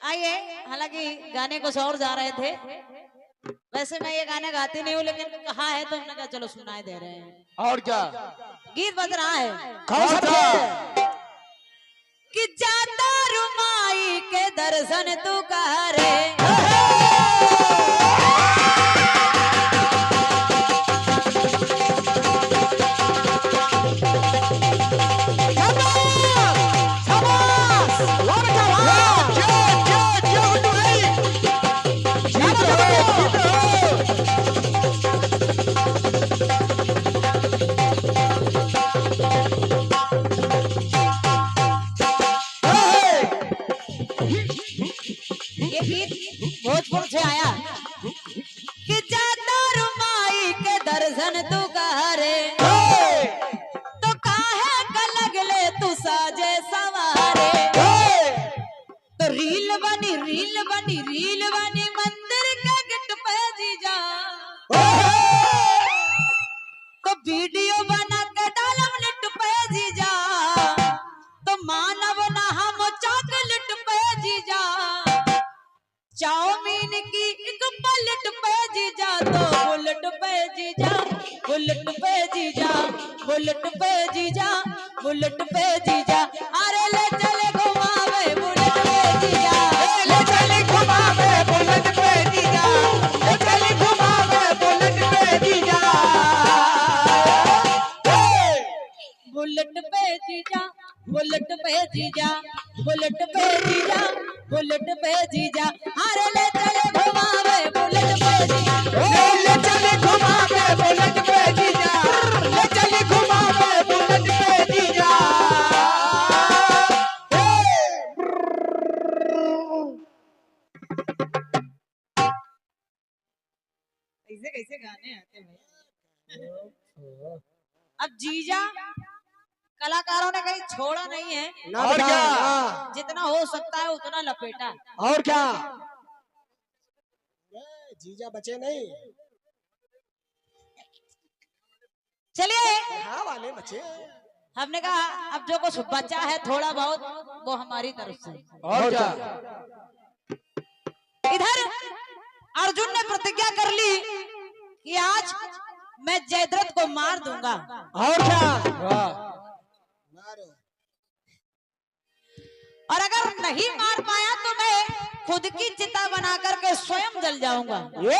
आइए, हालांकि गाने कुछ और जा रहे थे। वैसे मैं ये गाना गाती नहीं हूँ, लेकिन कहा है तो हमने कहा चलो सुनाई दे रहे हैं। और क्या गीत बज रहा है कौन सा? कि जाता रुमाई के दर्शन तू करे। ये गीत भोजपुर से आया कि जाता रुमाई के दर्शन तू करे, तो काहे का लगले तू साजे सवारे। तो रील बनी मंदिर के गेट पे जीजा, तो वीडियो बना के डालम नेट पे जीजा, तो मानव ना हम चॉकलेट पे जीजा, चाउमीन की एक पलट पे जीजा, तो बुलेट पे जीजा, बुलेट पे जीजा, बुलेट पे जीजा, बुलेट पे जीजा, अरे ले चले घुमावे बुलेट पे जीजा, ले चले घुमावे बुलेट पे जीजा, ले चले घुमावे बुलेट पे जीजा, बुलेट पे जीजा, बुलेट पे जीजा, बुलेट पे जीजा, बुलेट पे जीजा, अरे ले चले घुमावे बुलेट पे जीजा, ले चले घुमावे बुलेट पे जीजा, ले चले घुमावे बुलेट पे जीजा। ऐसे कैसे गाने आते भाई। अब जीजा कलाकारों ने कहीं छोड़ा नहीं है, और क्या जितना हो सकता है उतना लपेटा। और क्या जीजा बचे नहीं, चलिए हाँ वाले बचे। हमने कहा अब जो कुछ बचा है थोड़ा बहुत वो हमारी तरफ से। और क्या इधर अर्जुन ने प्रतिज्ञा कर ली कि आज मैं जयद्रथ को मार दूंगा। और क्या और अगर नहीं मार पाया तो मैं खुद की चिता बना करके स्वयं जल जाऊंगा। ये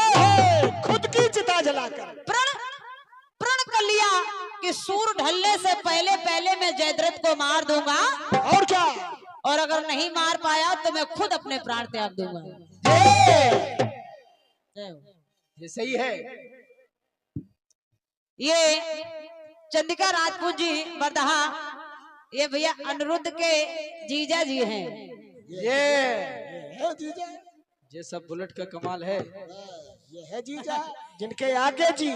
खुद की चिता जलाकर प्रण कर लिया कि सूर्य ढलने से पहले पहले मैं जयद्रथ को मार दूंगा। और क्या और अगर नहीं मार पाया तो मैं खुद अपने प्राण त्याग दूंगा। ये सही है। ये चंदिका राजपूत जी बरदहा, ये भैया अनिरुद्ध के जीजा जी हैं। ये जीजा, ये सब बुलेट का कमाल है। ये है जीजा, जिनके आगे जी,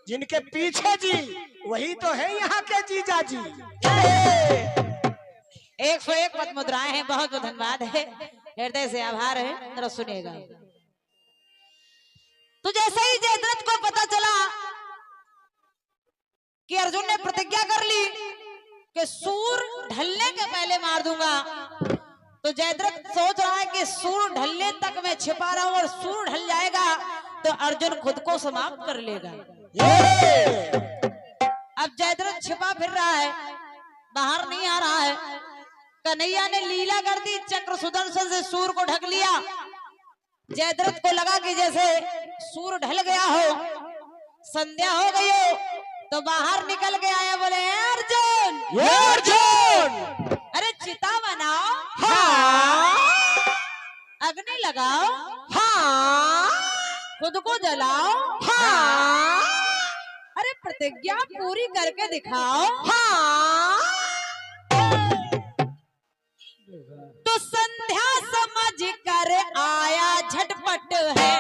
जिनके पीछे जी, वही तो है यहाँ के जीजा जी। 101 पद मुद्राएं हैं, बहुत बहुत धन्यवाद है, हृदय से आभार है। जरा सुनिएगा। तो जैसे ही जयद्रथ को पता चला कि अर्जुन ने प्रतिज्ञा कर ली कि सूर्य ढलने के पहले मार दूंगा, तो जयद्रथ सोच रहा है कि सूर्य ढलने तक मैं छिपा रहा हूं और सूर्य ढल जाएगा तो अर्जुन खुद को समाप्त कर लेगा। अब जयद्रथ छिपा फिर रहा है, बाहर नहीं आ रहा है। कन्हैया ने लीला कर दी, चक्र सुदर्शन से सूर्य को ढक लिया। जयद्रथ को लगा कि जैसे सूर्य ढल गया हो, संध्या हो गई हो, तो बाहर निकल के आया, बोले अर्जुन, अर्जुन, अरे चिता बनाओ, हाँ, अग्नि लगाओ, हाँ, खुद को जलाओ, हाँ, अरे प्रतिज्ञा पूरी करके दिखाओ, हाँ। तो संध्या समझ कर आया झटपट है।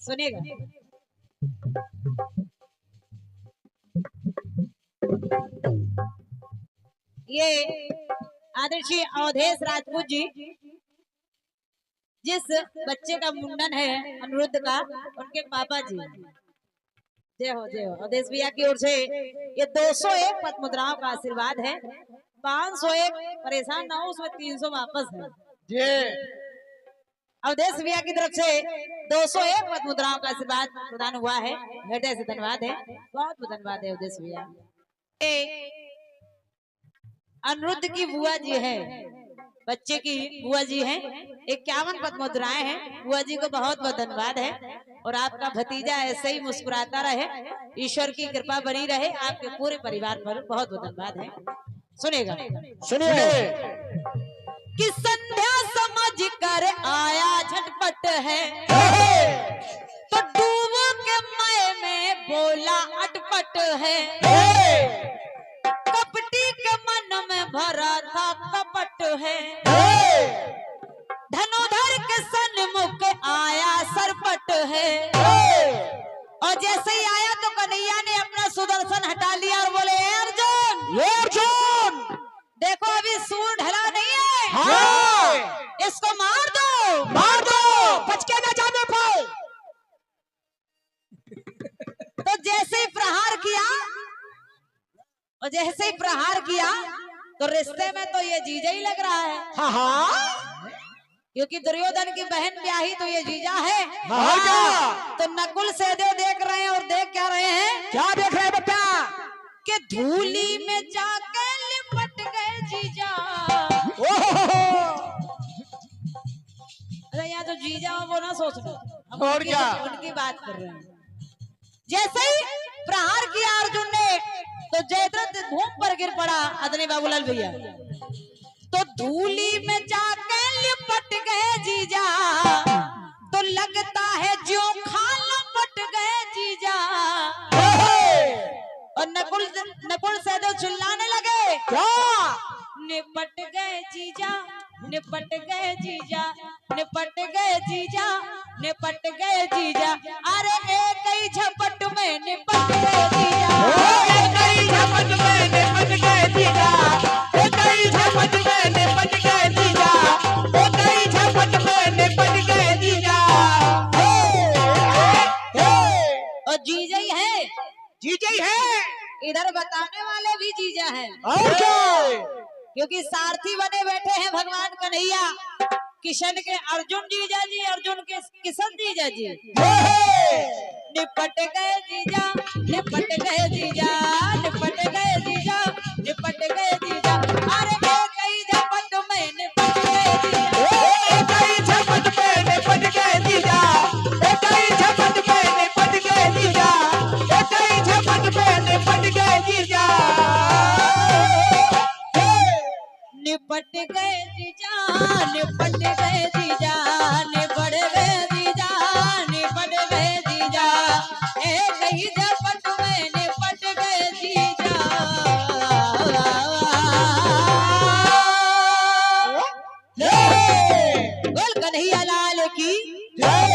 सुनिएगा। ये आदरणीय अवधेश राजपूत जी, जिस बच्चे का मुंडन है अनिरुद्ध का, उनके पापा जी। जय हो जय हो। अवधेश भैया की ओर से ये 201 पद मुद्राओं का आशीर्वाद है। 501 परेशान ना हो, उसमें 300 वापस है। अवधेश भैया की तरफ से 201 पद मुद्राओं का आशीर्वाद प्रदान हुआ है। हृदय से धन्यवाद है, बहुत बहुत धन्यवाद है अवधेश भैया। अनिरुद्ध की बुआ जी है, बच्चे की बुआ जी हैं। 51 पद मुद्राएं हैं। बुआ जी को बहुत बहुत धन्यवाद है। और आपका भतीजा ऐसे ही मुस्कुराता रहे, ईश्वर की कृपा बनी रहे आपके पूरे परिवार पर। बहुत बहुत धन्यवाद है। सुनेगा, सुनिए। कि संध्या समझ कर आया झटपट है, तो डूबो के मय में बोला अटपट है। कपटी के मन में भरा था कपट है, धनुधर के सन्मुख आया सरपट है। और जैसे ही आया तो कन्हैया ने अपना सुदर्शन हटा लिया और बोले, अर्जुन अर्जुन, देखो अभी सूर ढला नहीं है। हाँ। इसको मार दो, बच के न जाने पाए। तो जैसे ही प्रहार किया, और जैसे ही प्रहार किया तो रिश्ते में तो ये जीजा ही लग रहा है। हाँ, क्योंकि दुर्योधन की बहन ब्याही तो ये जीजा है। हाँ। तो नकुल सहदेव देख रहे हैं, और देख क्या रहे हैं? क्या देख रहे हैं बेटा? कि धूली में जाकर लिपट गए जीजा। अरे यहाँ तो जीजा वो ना सोचना, हम और क्या उनकी बात कर रहे हैं। जैसे ही प्रहार किया अर्जुन ने, तो जयद्रथ धूम पर गिर पड़ा। आदरणीय बाबूलाल भैया, तो धूली में जाकर लिपट गए जीजा, तो लगता है जो खाला पट गए जीजा। और नकुल सहदेव चिल्लाने लगे, क्या? निपट गए जीजा, निपट गए जीजा, निपट गए जीजा, निपट गए जीजा। अरे एक ही झपट में निपट गए जीजा, एक ही झपट में निपट गए जीजा, एक ही झपट में निपट गए जीजा, एक ही झपट में निपट गए जीजा। और जीजा ही है, जीजा ही है। इधर बताने वाले भी जीजा हैं। और क्या? क्योंकि सारथी बने बैठे हैं भगवान कन्हैया। किशन के अर्जुन जीजा जी, अर्जुन के किशन जीजा जी। निपट गए जीजा, निपट गए जीजा, निपट गए जीजा, निपट गए जीजा। अरे एक ही झपट में निपट गए जीजा, एक ही झपट में निपट गए जीजा, एक ही झपट में निपट गए जीजा, एक ही झपट में निपट गए जीजा। निपट गए जीजा, निपट गए जीजा, निपट गए जीजा, निपट गए जीजा। एक ही झपट में निपट गए जीजा। बोल कन्हैया लाल की जय।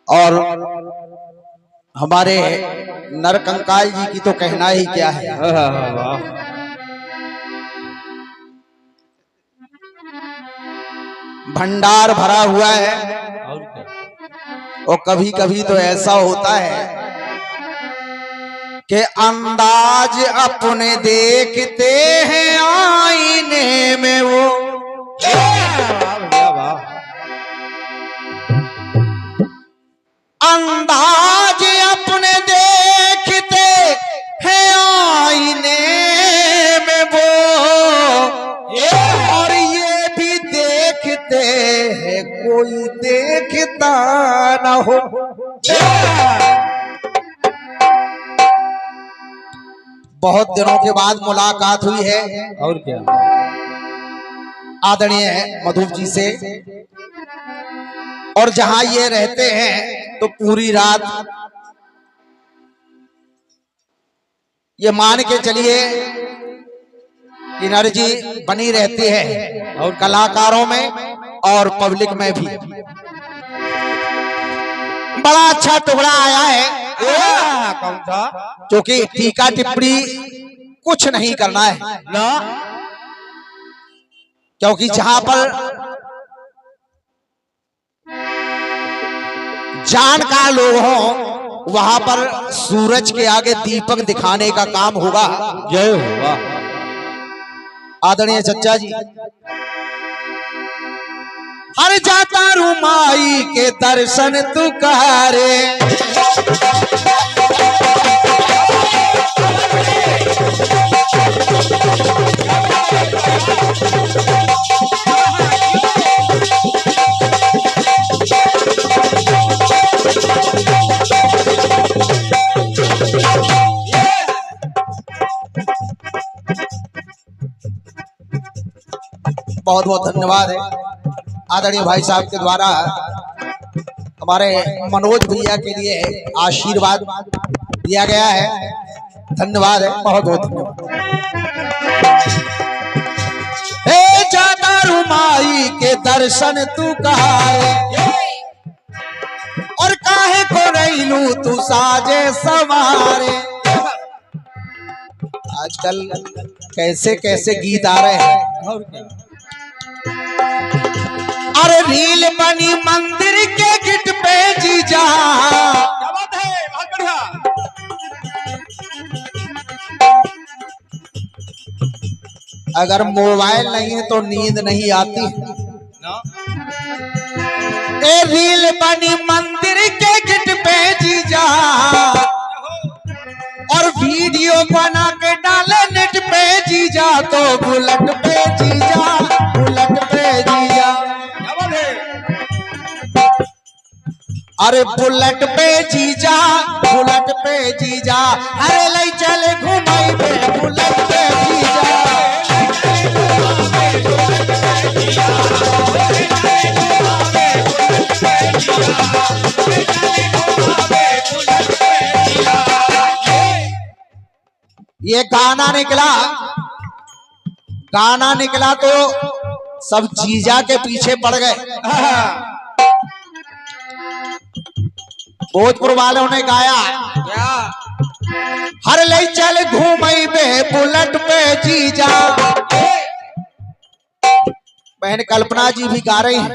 और हमारे नरकंकाल जी की तो कहना ही क्या है। भंडार भरा हुआ है। और कभी कभी तो ऐसा होता है कि अंदाज अपने देखते हैं आईने में वो। अंदाज अपने देखते हैं आईने में वो, और ये भी देखते हैं कोई देखता ना हो। बहुत दिनों के बाद मुलाकात हुई है। और क्या आदरणीय मधुर जी से। और जहां ये रहते हैं तो पूरी रात ये मान के चलिए एनर्जी बनी रहती है और कलाकारों में और पब्लिक में भी। बड़ा अच्छा टुकड़ा आया है। कौन सा? क्योंकि टीका टिप्पणी कुछ नहीं करना है ना, क्योंकि जहां पर जानकार लोग हों वहां पर सूरज के आगे दीपक दिखाने का काम होगा। जय होगा। आदरणीय चच्चा जी, हर जाता रुमाई के दर्शन तू करे, बहुत बहुत धन्यवाद है आदरणीय भाई साहब के द्वारा हमारे मनोज भैया के लिए आशीर्वाद दिया गया है। धन्यवाद है, बहुत बहुत धन्यवाद। हे जाता रुमाई के दर्शन तू कहारे, और काहे को रैलू तू साजे सवारे। आजकल कैसे कैसे गीत आ रहे हैं। अरे रील बनी मंदिर के गिट पे जीजा, क्या बात है, बहुत बढ़िया। अगर मोबाइल नहीं है तो नींद नहीं आती। ए रील बनी मंदिर के गिट पे जीजा, और वीडियो बना के डाले नेट पे जीजा, तो बुलेट पे जीजा, बुलेट पे जीजा। क्या बात है? अरे बुलेट पे जीजा, बुलेट पे जीजा, अरे ले चले घुमाई पे बुलेट पे जीजा। ये गाना निकला तो सब जीजा के पीछे पड़ गए। भोजपुर वालों ने गाया, क्या? हर ले चल घूमई बे बुलेट पे जीजा। बहन कल्पना जी भी गा रही हैं।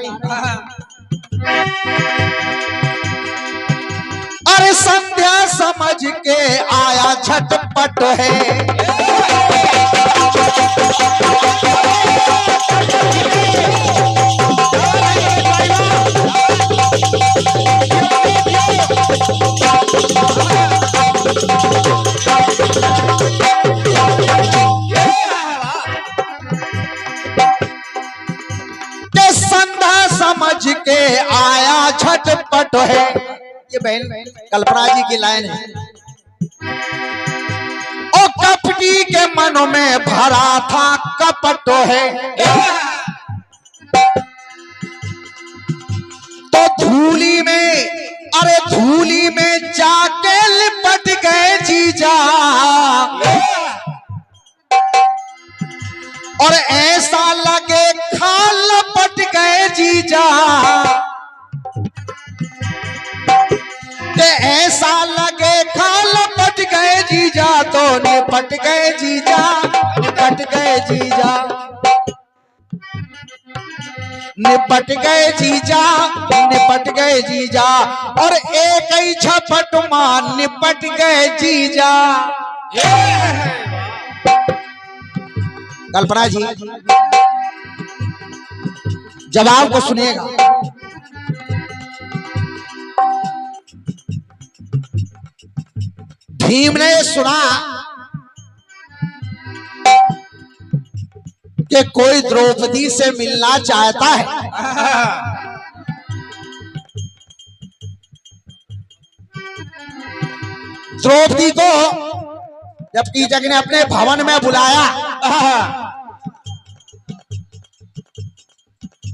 अरे संध्या समझ के आया झटपट है, समझ के आया झटपट है। ये बहन कल्पना जी की लाइन है। ओ कपटी के मनों में भरा था कपट है, तो धूली में, अरे धूली में जाके लिपट गए जीजा, और ऐसा लगे खाल लपट गए जीजा, ते ऐसा लगे खाल लपट गए जीजा, तो निपट गए जीजा, निपट गए जीजा, निपट गए जीजा, निपट गए जीजा, और एक ही झपट में निपट गए जीजा। कल्पना जी जवाब को सुनिएगा। भीम ने सुना कि कोई द्रौपदी से मिलना चाहता है, द्रौपदी को जब कीचक ने अपने भवन में बुलाया,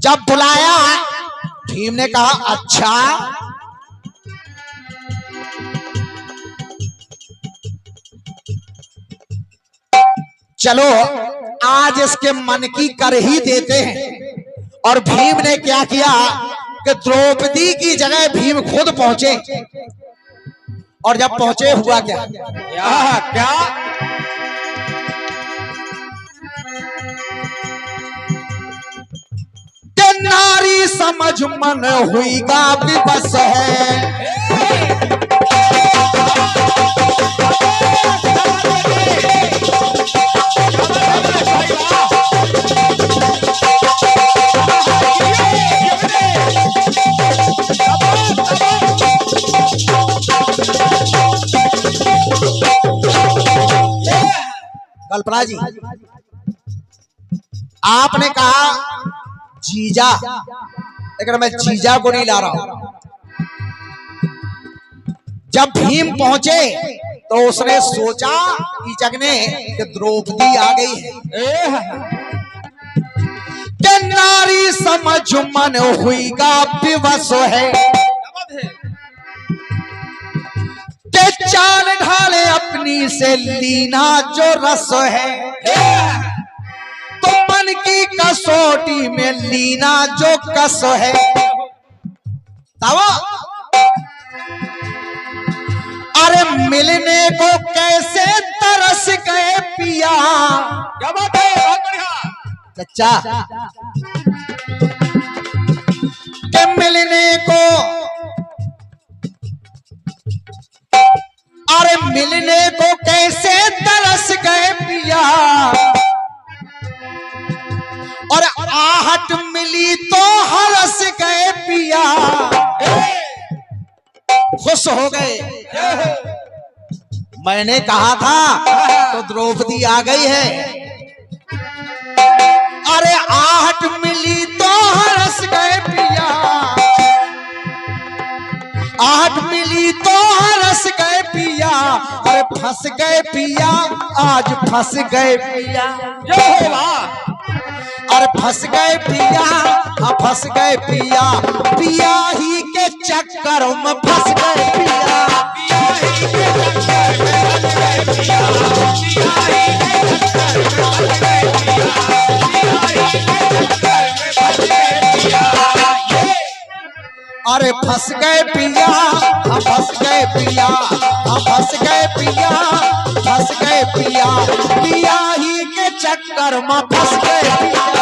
जब बुलाया भीम ने कहा अच्छा चलो आज इसके मन की कर ही देते हैं। और भीम ने क्या किया कि द्रौपदी की जगह भीम खुद पहुंचे। और जब पहुंचे हुआ क्या क्या कि नारी समझ मन हुई का विवश है। कल्पना जी, आपने कहा जीजा, लेकिन मैं जीजा को नहीं ला रहा हूं। जब भीम पहुंचे तो उसने सोचा कीचक ने कि द्रौपदी आ गई है। कि नारी समझ मन हुई का विवश है। के चाल ढाले अपनी से लीना जो रस है। तो मन की कसौटी में लीना जो कस है। तब अरे मिलने को कैसे तरस गए पिया। क्या बात है, बहुत बढ़िया। चचा के मिलने को, अरे मिलने को कैसे तरस गए पिया। और आहट मिली तो हरस गए पिया। खुश हो गए। मैंने कहा था तो द्रौपदी आ गई है। अरे आहट मिली तो हरस गए पिया। आहट मिली तो हरस गए पिया। अरे फंस गए पिया, आज फंस गए पिया। अरे फंस गए पिया, फंस गए पिया। पिया ही के चक्कर में फंस गए पिया। अरे फंस गए पिया, फंस गए पिया, फंस गए पिया, फंस गए पिया। पिया ही के चक्कर में फंस गए पिया।